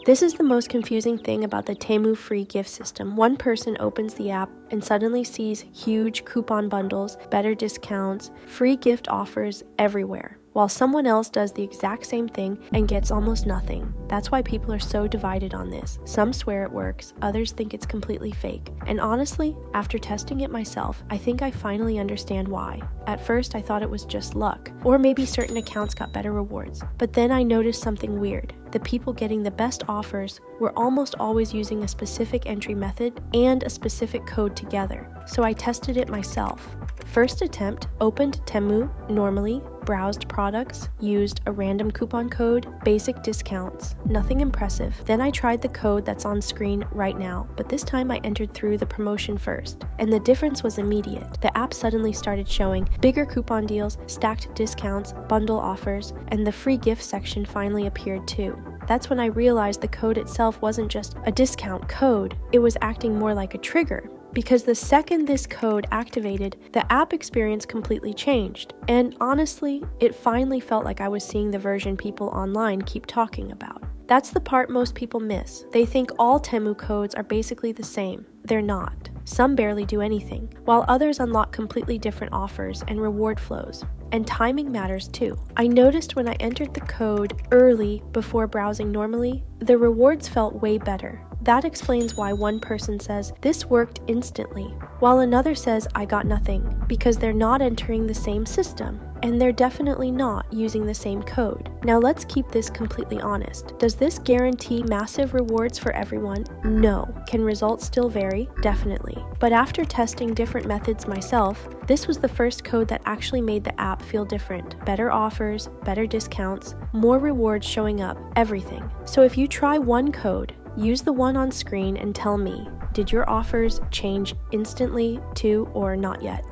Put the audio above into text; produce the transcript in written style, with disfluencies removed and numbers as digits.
This is the most confusing thing about the Temu free gift system. One person opens the app and suddenly sees huge coupon bundles, better discounts, free gift offers everywhere, while someone else does the exact same thing and gets almost nothing. That's why people are so divided on this. Some swear it works, others think it's completely fake. And honestly, after testing it myself, I think I finally understand why. At first, I thought it was just luck, or maybe certain accounts got better rewards. But then I noticed something weird. The people getting the best offers were almost always using a specific entry method and a specific code together. So I tested it myself. First attempt, opened Temu normally, browsed products, used a random coupon code, basic discounts, nothing impressive. Then I tried the code that's on screen right now, but this time I entered through the promotion first, and the difference was immediate. The app suddenly started showing bigger coupon deals, stacked discounts, bundle offers, and the free gift section finally appeared too. That's when I realized the code itself wasn't just a discount code, it was acting more like a trigger. Because the second this code activated, the app experience completely changed. And honestly, it finally felt like I was seeing the version people online keep talking about. That's the part most people miss. They think all Temu codes are basically the same. They're not. Some barely do anything, while others unlock completely different offers and reward flows. And timing matters too. I noticed when I entered the code early before browsing normally, the rewards felt way better. That explains why one person says, "This worked instantly," while another says, "I got nothing," because they're not entering the same system, and they're definitely not using the same code. Now let's keep this completely honest. Does this guarantee massive rewards for everyone? No. Can results still vary? Definitely. But after testing different methods myself, this was the first code that actually made the app feel different. Better offers, better discounts, more rewards showing up, everything. So if you try one code, use the one on screen and tell me, did your offers change instantly too or not yet?